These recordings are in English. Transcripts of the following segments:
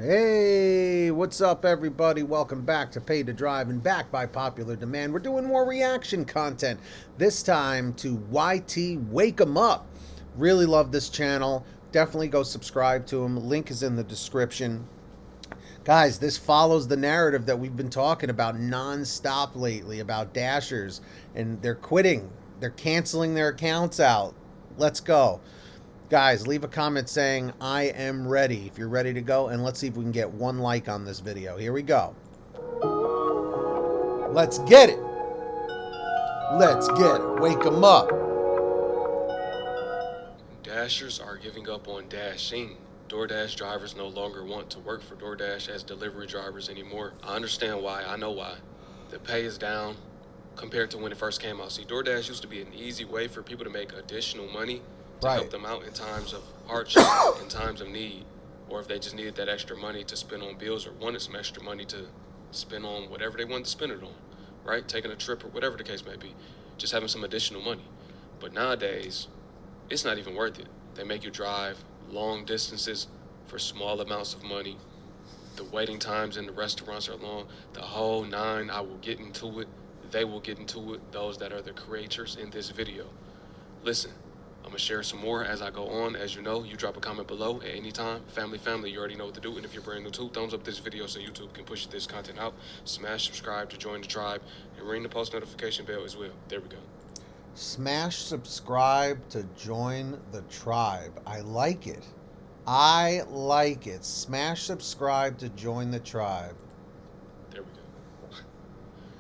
Hey, what's up, everybody? Welcome back to Pay to Drive, and back by popular demand. We're doing more reaction content, this time to YT Wake 'em Up. Really love this channel. Definitely go subscribe to him. Link is in the description. Guys, this follows the narrative that we've been talking about non-stop lately about Dashers, and they're quitting. They're canceling their accounts out. Let's go. Guys, leave a comment saying, I am ready, if you're ready to go, and let's see if we can get one like on this video. Here we go. Let's get it. Let's get it. Wake 'em up. Dashers are giving up on dashing. DoorDash drivers no longer want to work for DoorDash as delivery drivers anymore. I understand why. I know why. The pay is down compared to when it first came out. See, DoorDash used to be an easy way for people to make additional money to help them out in times of hardship, in times of need, or if they just needed that extra money to spend on bills or wanted some extra money to spend on whatever they wanted to spend it on, right? Taking a trip or whatever the case may be, just having some additional money. But nowadays, it's not even worth it. They make you drive long distances for small amounts of money. The waiting times in the restaurants are long. The whole nine. I will get into it. They will get into it. Those that are the creators in this video. Listen. I'm going to share some more as I go on. As you know, you drop a comment below at any time. Family, you already know what to do. And if you're brand new too, thumbs up this video so YouTube can push this content out. Smash subscribe to join the tribe and ring the post notification bell as well. There we go. Smash subscribe to join the tribe. I like it. I like it. Smash subscribe to join the tribe. There we go.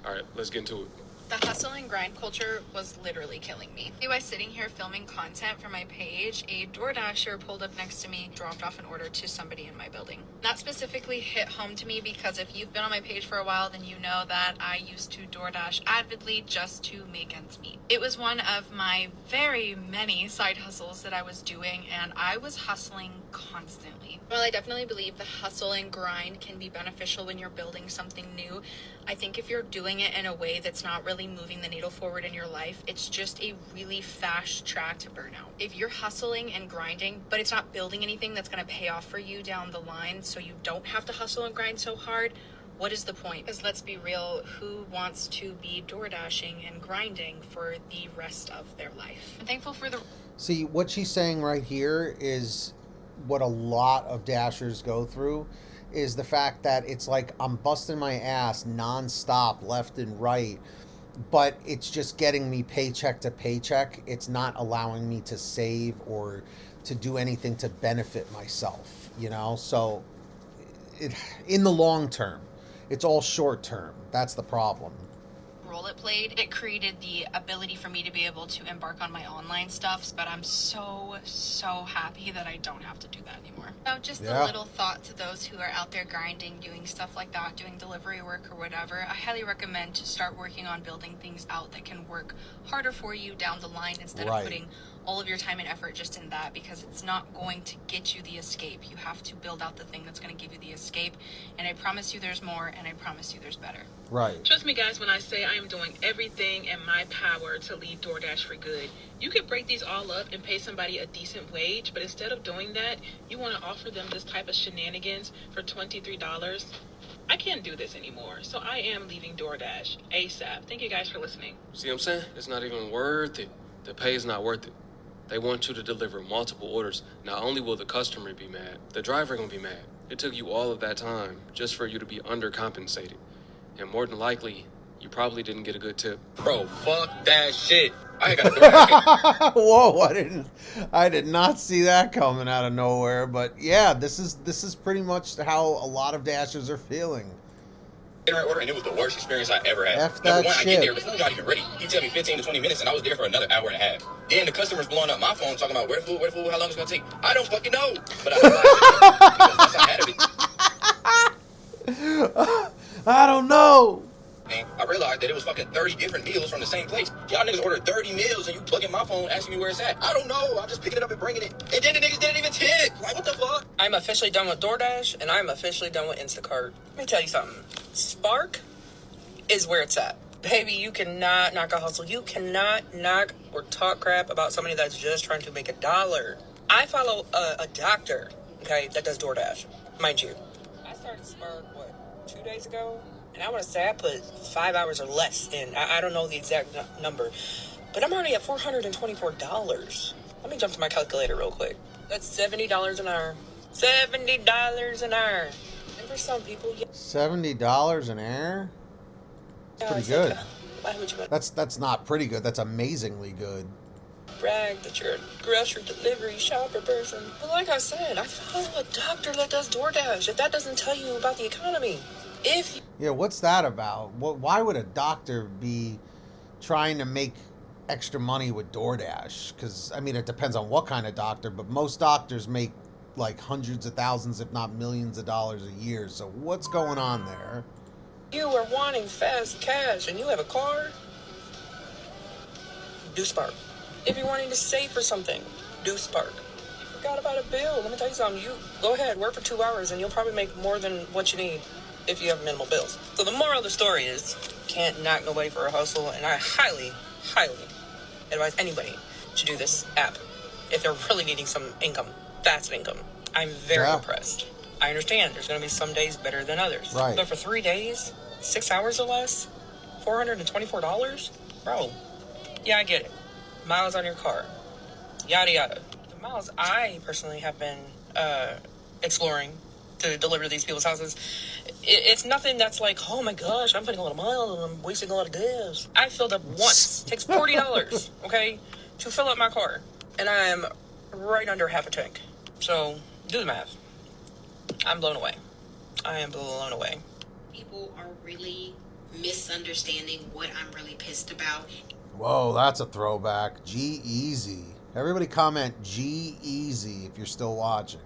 All right, let's get into it. The hustle and grind culture was literally killing me. By sitting here filming content for my page, a DoorDasher pulled up next to me, dropped off an order to somebody in my building. That specifically hit home to me because if you've been on my page for a while, then you know that I used to DoorDash avidly just to make ends meet. It was one of my very many side hustles that I was doing, and I was hustling constantly. While I definitely believe the hustle and grind can be beneficial when you're building something new, I think if you're doing it in a way that's not really moving the needle forward in your life, it's just a really fast track to burnout. If you're hustling and grinding, but it's not building anything that's going to pay off for you down the line so you don't have to hustle and grind so hard, what is the point? Because let's be real, who wants to be door dashing and grinding for the rest of their life? I'm thankful for the... See, what she's saying right here is what a lot of dashers go through, is the fact that it's like I'm busting my ass nonstop, left and right, but it's just getting me paycheck to paycheck. It's not allowing me to save or to do anything to benefit myself, you know? So in the long term, it's all short term. That's the problem. Role it played. It created the ability for me to be able to embark on my online stuff, but I'm so happy that I don't have to do that anymore. So just a little thought to those who are out there grinding, doing stuff like that, doing delivery work or whatever. I highly recommend to start working on building things out that can work harder for you down the line instead of putting all of your time and effort just in that, because it's not going to get you the escape. You have to build out the thing that's going to give you the escape, and I promise you there's more, and I promise you there's better. Right. Trust me, guys, when I say I am doing everything in my power to leave DoorDash for good. You could break these all up and pay somebody a decent wage, but instead of doing that, you want to offer them this type of shenanigans for $23. I can't do this anymore, so I am leaving DoorDash ASAP. Thank you guys for listening. See what I'm saying? It's not even worth it. The pay is not worth it. They want you to deliver multiple orders. Not only will the customer be mad, the driver gonna be mad. It took you all of that time just for you to be undercompensated. And more than likely, you probably didn't get a good tip. Bro, fuck that shit. I got a Whoa, I did not see that coming out of nowhere, but yeah, this is pretty much how a lot of dashers are feeling. order, and it was the worst experience I ever had. F Number that one, shit. I get there, the food not even ready. He tell me 15 to 20 minutes, and I was there for another hour and a half. Then the customer's blowing up my phone, talking about where the food, how long it's gonna take. I don't fucking know, but I because that's how I had it. I don't know. And I realized that it was fucking 30 different meals from the same place. Y'all niggas ordered 30 meals, and you plugging my phone, asking me where it's at. I don't know. I'm just picking it up and bringing it. And then the niggas didn't even tip. Like, what the fuck? I'm officially done with DoorDash, and I'm officially done with Instacart. Let me tell you something. Spark is where it's at. Baby, you cannot knock a hustle. You cannot knock or talk crap about somebody that's just trying to make $1. I follow a doctor, okay, that does DoorDash, mind you. to Spark, 2 days ago? And I want to say I put 5 hours or less in. I don't know the exact number. But I'm already at $424. Let me jump to my calculator real quick. That's $70 an hour. $70 an hour. And for some people, yeah. $70 an hour? That's pretty good. Why would you That's not pretty good. That's amazingly good. brag that you're a grocery delivery shopper person? But like I said, I follow a doctor that does DoorDash. If that doesn't tell you about the economy, yeah, what's that about? Why would a doctor be trying to make extra money with DoorDash? Because, I mean, it depends on what kind of doctor, but most doctors make like hundreds of thousands, if not millions of dollars a year. So what's going on there? you are wanting fast cash and you have a car, do Spark. If you're wanting to save for something, do Spark. You forgot about a bill, let me tell you something. You go ahead, work for 2 hours and you'll probably make more than what you need if you have minimal bills. So the moral of the story is, can't knock nobody for a hustle, and I highly, highly advise anybody to do this app if they're really needing some income, fast income. I'm very impressed. I understand there's going to be some days better than others. Right. But for 3 days, 6 hours or less, $424? Bro, yeah, I get it. Miles on your car, yada yada. The miles I personally have been exploring to deliver to these people's houses, it's nothing that's like, oh my gosh, I'm putting a lot of miles and I'm wasting a lot of gas. I filled up once. It takes $40, okay, to fill up my car. And I am right under half a tank. So, do the math. I'm blown away. I am blown away. People are really misunderstanding what I'm really pissed about. Whoa, that's a throwback. G-Eazy. Everybody comment G-Eazy if you're still watching.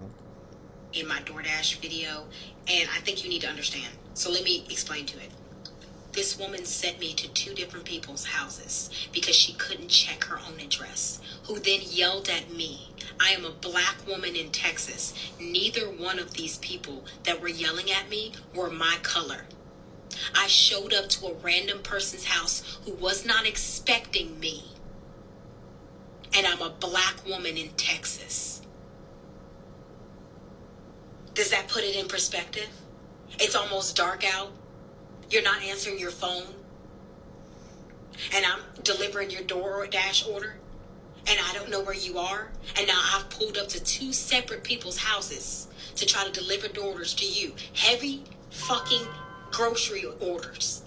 In my DoorDash video, and I think you need to understand. So let me explain to it. This woman sent me to 2 different people's houses because she couldn't check her own address, who then yelled at me. I am a black woman in Texas. Neither one of these people that were yelling at me were my color. I showed up to a random person's house who was not expecting me. And I'm a black woman in Texas. Does that put it in perspective? It's almost dark out. You're not answering your phone. And I'm delivering your DoorDash order. And I don't know where you are. And now I've pulled up to 2 separate people's houses to try to deliver orders to you. Heavy fucking grocery orders.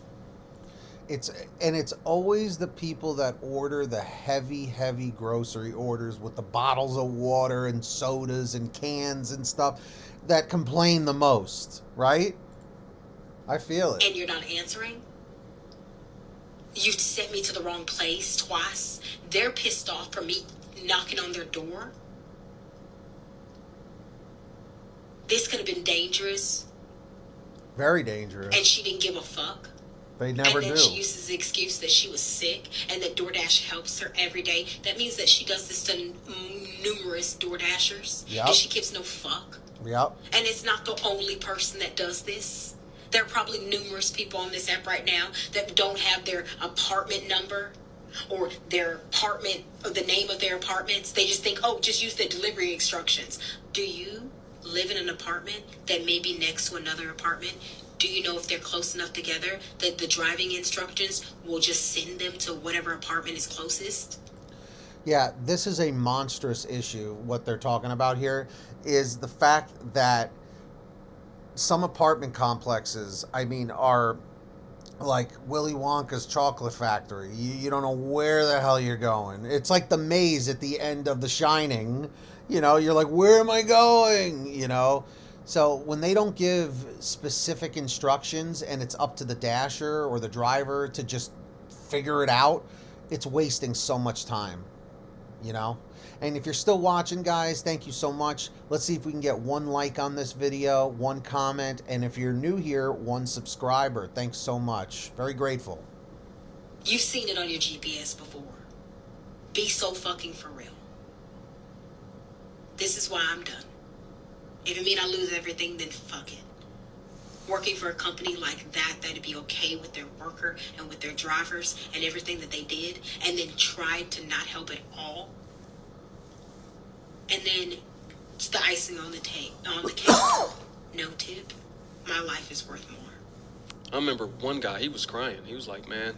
It's always the people that order the heavy grocery orders with the bottles of water and sodas and cans and stuff that complain the most, right? I feel it. And you're not answering? You sent me to the wrong place twice. They're pissed off for me knocking on their door. This could have been dangerous. Very dangerous. And she didn't give a fuck. They never and then do. She uses the excuse that she was sick and that DoorDash helps her every day. That means that she does this to numerous DoorDashers. Yep. And she gives no fuck. Yep. And it's not the only person that does this. There are probably numerous people on this app right now that don't have their apartment number or their apartment, or the name of their apartments. They just think, oh, just use the delivery instructions. Do you live in an apartment that may be next to another apartment? Do you know if they're close enough together that the driving instructions will just send them to whatever apartment is closest? Yeah, this is a monstrous issue. What they're talking about here is the fact that some apartment complexes, I mean, are like Willy Wonka's chocolate factory. You don't know where the hell you're going. It's like the maze at the end of The Shining. You know, you're like, where am I going? You know? So when they don't give specific instructions and it's up to the dasher or the driver to just figure it out, it's wasting so much time, you know? And if you're still watching, guys, thank you so much. Let's see if we can get 1 like on this video, 1 comment, and if you're new here, 1 subscriber. Thanks so much. Very grateful. You've seen it on your GPS before. Be so fucking for real. This is why I'm done. If it means I lose everything, then fuck it. Working for a company like that'd be okay with their worker and with their drivers and everything that they did, and then tried to not help at all. And then it's the icing on the cake. No tip. My life is worth more. I remember one guy, he was crying. He was like, man,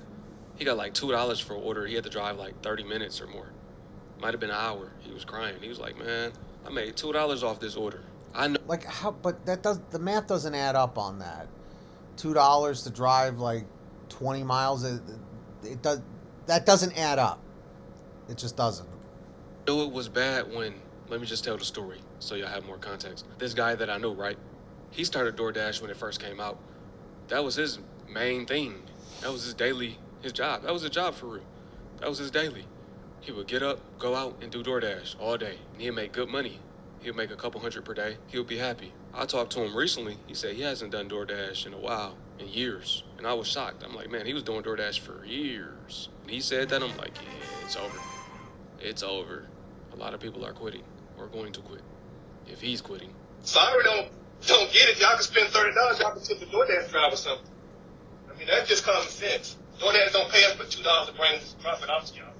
he got like $2 for an order. He had to drive like 30 minutes or more. Might have been an hour. He was crying. He was like, man, I made $2 off this order. I know. Like how? But the math doesn't add up on that. $2 to drive like 20 miles. It does. That doesn't add up. It just doesn't. I knew it was bad when, let me just tell the story so y'all have more context. This guy that I know, right? He started DoorDash when it first came out. That was his main thing. That was his job. That was his job for real. That was his daily. He would get up, go out, and do DoorDash all day. And he'd make good money. He'd make a couple hundred per day. He'll be happy. I talked to him recently. He said he hasn't done DoorDash in a while, in years. And I was shocked. I'm like, man, he was doing DoorDash for years. And he said that, I'm like, yeah, it's over. It's over. A lot of people are quitting or going to quit. If he's quitting. Sorry, don't get it. Y'all can spend $30. Y'all can tip the DoorDash driver something. I mean, that's just common sense. DoorDash don't pay us but $2 to bring this profit out to y'all.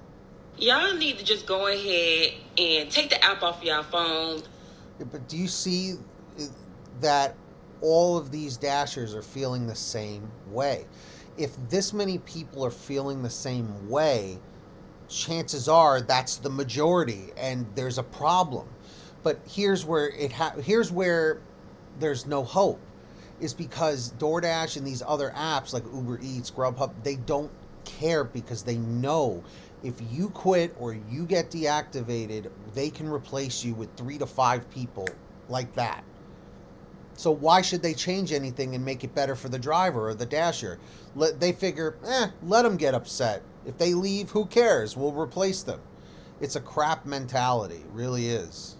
Y'all need to just go ahead and take the app off your phone. Yeah, but do you see that all of these dashers are feeling the same way? If this many people are feeling the same way, chances are that's the majority, and there's a problem. But here's where there's no hope, is because DoorDash and these other apps like Uber Eats, GrubHub, they don't care because they know if you quit or you get deactivated, they can replace you with 3 to 5 people like that. So why should they change anything and make it better for the driver or the dasher? They figure, let them get upset. If they leave, who cares? We'll replace them. It's a crap mentality. It really is.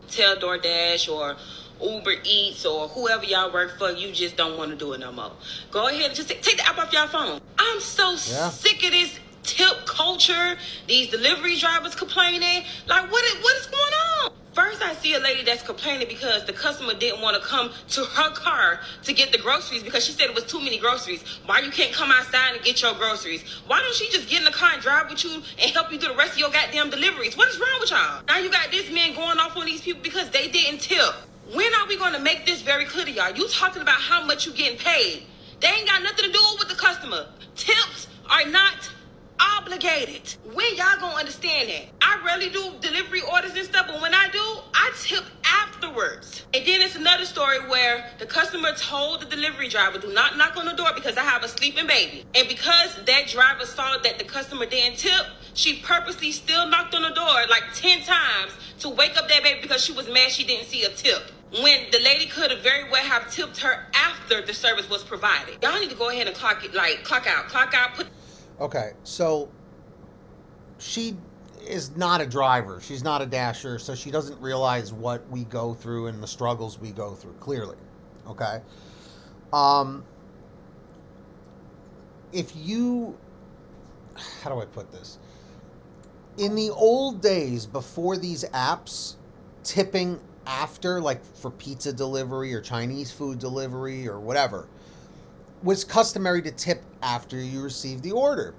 Tell DoorDash or Uber Eats or whoever y'all work for, you just don't want to do it no more. Go ahead and just take the app off your phone. I'm so sick of this tip culture, these delivery drivers complaining. Like, what is going on? First, I see a lady that's complaining because the customer didn't want to come to her car to get the groceries because she said it was too many groceries. Why you can't come outside and get your groceries? Why don't she just get in the car and drive with you and help you do the rest of your goddamn deliveries? What is wrong with y'all? Now you got this man going off on these people because they didn't tip. When are we going to make this very clear to y'all? You talking about how much you getting paid. They ain't got nothing to do with the customer. Tips are not obligated. When y'all gonna understand that? I rarely do delivery orders and stuff, but when I do, I tip afterwards. And then it's another story where the customer told the delivery driver, do not knock on the door because I have a sleeping baby. And because that driver saw that the customer didn't tip, she purposely still knocked on the door like 10 times to wake up that baby because she was mad she didn't see a tip. When the lady could have very well have tipped her after the service was provided. Y'all need to go ahead and clock out. Okay, so she is not a driver. She's not a dasher, so she doesn't realize what we go through and the struggles we go through, clearly. Okay? If you... How do I put this? In the old days, before these apps, tipping after, like for pizza delivery or Chinese food delivery or whatever, was customary to tip after you receive the order.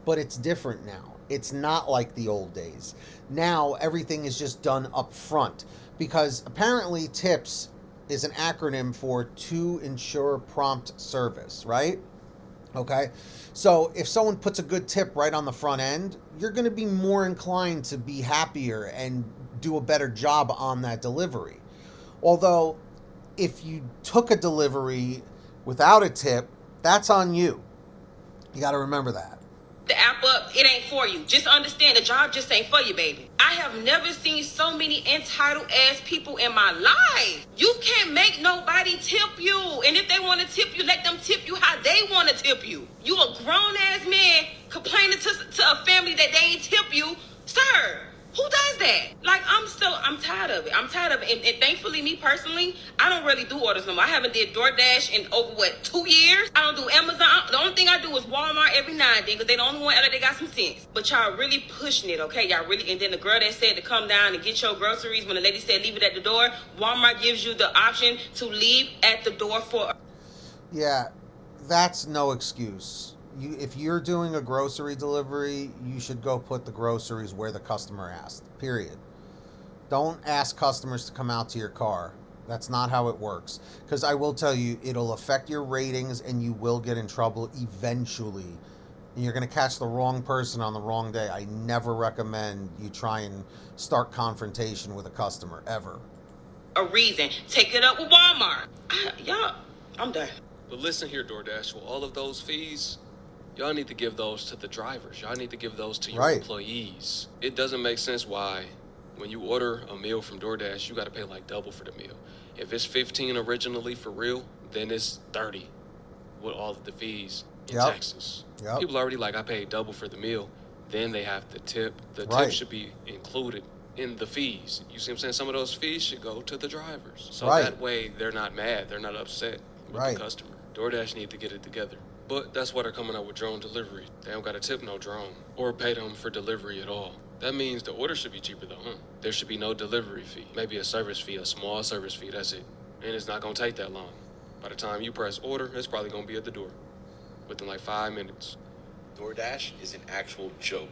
But it's different now. It's not like the old days. Now everything is just done up front because apparently TIPS is an acronym for to ensure prompt service, right? Okay. So if someone puts a good tip right on the front end, you're going to be more inclined to be happier and do a better job on that delivery. Although if you took a delivery without a tip, that's on you. You got to remember that. The app up, it ain't for you. Just understand the job just ain't for you, baby. I have never seen so many entitled ass people in my life. You can't make nobody tip you. And if they want to tip you, let them tip you how they want to tip you. You a grown ass man complaining to a family that they ain't tip you. Sir, who does that? Like, I'm tired of it. I'm tired of it. And thankfully, me personally, I don't really do orders no more. I haven't did DoorDash in over, 2 years? I don't do Amazon. The only thing I do is Walmart every now and then because they the only one that they got some sense. But y'all really pushing it, okay? Y'all really, and then the girl that said to come down and get your groceries, when the lady said leave it at the door, Walmart gives you the option to leave at the door for... Yeah, that's no excuse. If you're doing a grocery delivery, you should go put the groceries where the customer asked, period. Don't ask customers to come out to your car. That's not how it works. Because I will tell you, it'll affect your ratings and you will get in trouble eventually. And you're going to catch the wrong person on the wrong day. I never recommend you try and start confrontation with a customer, ever. A reason. Take it up with Walmart. Y'all, I'm done. But listen here, DoorDash, with all of those fees, y'all need to give those to the drivers. Y'all need to give those to your employees. It doesn't make sense why, when you order a meal from DoorDash, you got to pay like double for the meal. If it's $15 originally for real, then it's $30 with all of the fees and taxes. People already like, I paid double for the meal. Then they have to tip. The tip should be included in the fees. You see what I'm saying? Some of those fees should go to the drivers. So that way they're not mad. They're not upset with the customer. DoorDash need to get it together. But that's why they're coming out with drone delivery. They don't got to tip no drone or pay them for delivery at all. That means the order should be cheaper though, huh? There should be no delivery fee. Maybe a service fee, a small service fee, that's it. And it's not gonna take that long. By the time you press order, it's probably gonna be at the door within like 5 minutes. DoorDash is an actual joke.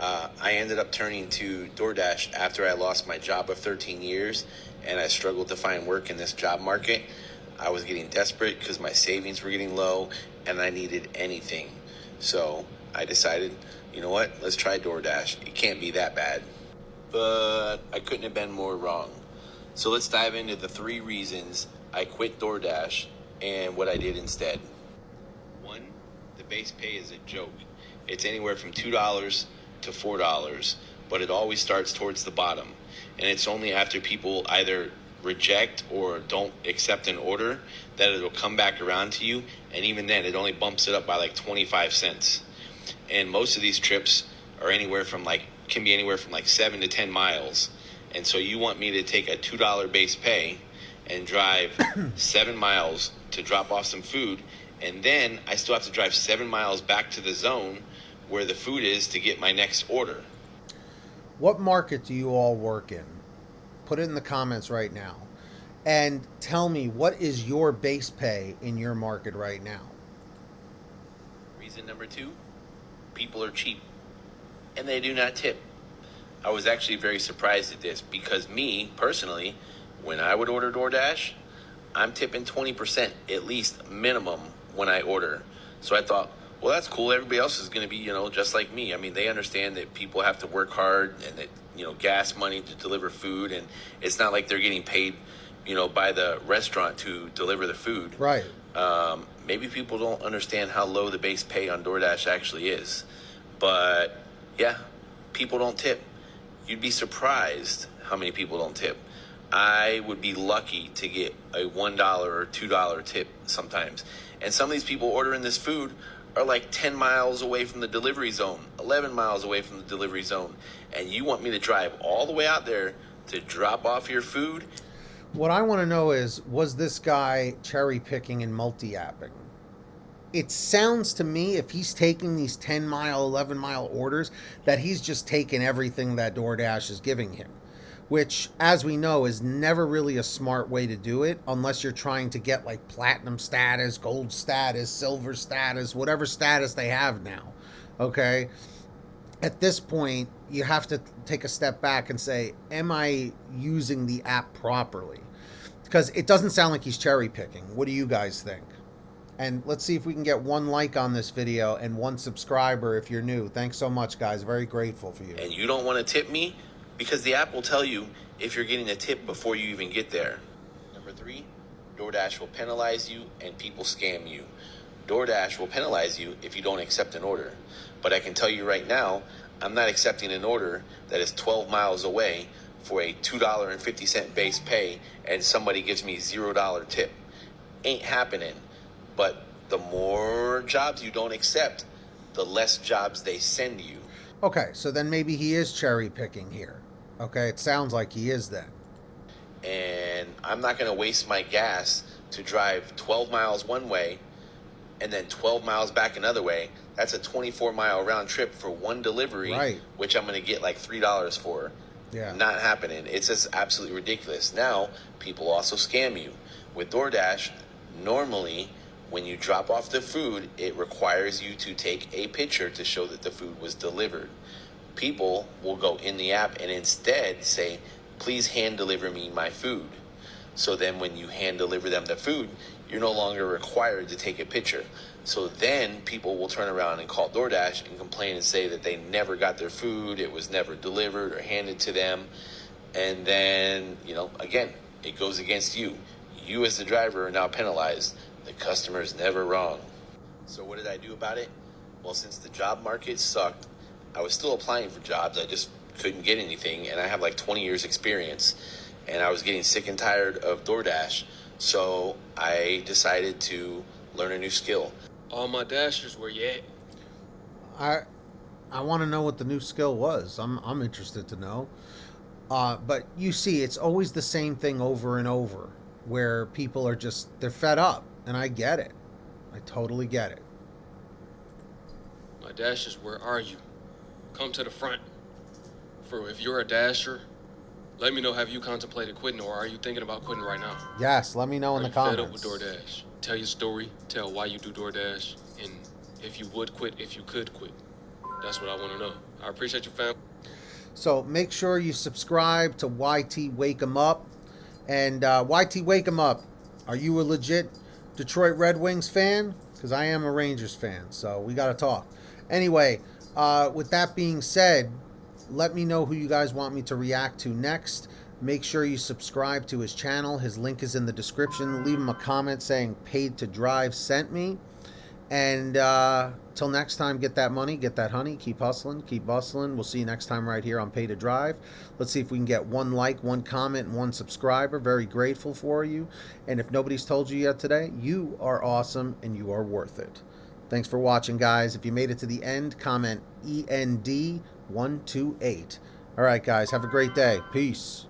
I ended up turning to DoorDash after I lost my job of 13 years and I struggled to find work in this job market. I was getting desperate because my savings were getting low and I needed anything. So I decided, you know what, let's try DoorDash. It can't be that bad. But I couldn't have been more wrong. So let's dive into the 3 reasons I quit DoorDash and what I did instead. 1, the base pay is a joke. It's anywhere from $2 to $4, but it always starts towards the bottom. And it's only after people either reject or don't accept an order that it'll come back around to you. And even then, it only bumps it up by like 25 cents. And most of these trips are can be anywhere from like 7 to 10 miles. And so you want me to take a $2 base pay and drive 7 miles to drop off some food. And then I still have to drive 7 miles back to the zone where the food is to get my next order. What market do you all work in? Put it in the comments right now. And tell me, what is your base pay in your market right now? Reason number 2, people are cheap and they do not tip. I was actually very surprised at this because me, personally, when I would order DoorDash, I'm tipping 20% at least minimum when I order. So I thought, well, that's cool. Everybody else is going to be, just like me. I mean, they understand that people have to work hard and that, gas money to deliver food. And it's not like they're getting paid, by the restaurant to deliver the food. Right. Maybe people don't understand how low the base pay on DoorDash actually is. But, yeah, people don't tip. You'd be surprised how many people don't tip. I would be lucky to get a $1 or $2 tip sometimes. And some of these people ordering this food are like 10 miles away from the delivery zone, 11 miles away from the delivery zone. And you want me to drive all the way out there to drop off your food? What I want to know is, was this guy cherry picking and multi-apping? It sounds to me, if he's taking these 10-mile, 11-mile orders, that he's just taking everything that DoorDash is giving him, which, as we know, is never really a smart way to do it unless you're trying to get like platinum status, gold status, silver status, whatever status they have now, okay? At this point, you have to take a step back and say, am I using the app properly? Because it doesn't sound like he's cherry picking. What do you guys think? And let's see if we can get 1 like on this video and 1 subscriber if you're new. Thanks so much, guys. Very grateful for you. And you don't want to tip me? Because the app will tell you if you're getting a tip before you even get there. Number 3, DoorDash will penalize you and people scam you. DoorDash will penalize you if you don't accept an order. But I can tell you right now, I'm not accepting an order that is 12 miles away for a $2.50 base pay and somebody gives me $0 tip. Ain't happening. But the more jobs you don't accept, the less jobs they send you. Okay, so then maybe he is cherry picking here. Okay, it sounds like he is then. And I'm not going to waste my gas to drive 12 miles one way and then 12 miles back another way. That's a 24-mile round trip for 1 delivery, right, which I'm going to get like $3 for. Yeah. Not happening. It's just absolutely ridiculous. Now, people also scam you. With DoorDash, normally, when you drop off the food, it requires you to take a picture to show that the food was delivered. People will go in the app and instead say, please hand deliver me my food. So then when you hand deliver them the food, you're no longer required to take a picture. So then people will turn around and call DoorDash and complain and say that they never got their food, it was never delivered or handed to them. And then, again, it goes against you. You as the driver are now penalized. The customer is never wrong. So what did I do about it? Well, since the job market sucked, I was still applying for jobs. I just couldn't get anything. And I have like 20 years experience. And I was getting sick and tired of DoorDash. So I decided to learn a new skill. All my dashers, where you at? I want to know what the new skill was. I'm interested to know. But you see, it's always the same thing over and over, where people are they're fed up, and I get it. I totally get it. My dashers, where are you? Come to the front. If you're a dasher, let me know, have you contemplated quitting, or are you thinking about quitting right now? Yes, let me know in the comments. Fed up with DoorDash? Tell your story, tell why you do DoorDash, and if you would quit, if you could quit. That's what I want to know. I appreciate you, fam. So make sure you subscribe to YT Wake 'em Up. And YT Wake 'em Up, are you a legit Detroit Red Wings fan? Because I am a Rangers fan, so we got to talk. Anyway, with that being said, let me know who you guys want me to react to next. Make sure you subscribe to his channel. His link is in the description. Leave him a comment saying Paid to Drive sent me. And till next time, get that money, get that honey, keep hustling, keep bustling. We'll see you next time right here on Pay to Drive. Let's see if we can get 1 like, 1 comment, and 1 subscriber. Very grateful for you. And if nobody's told you yet today, you are awesome and you are worth it. Thanks for watching, guys. If you made it to the end, comment END128. All right, guys, have a great day. Peace.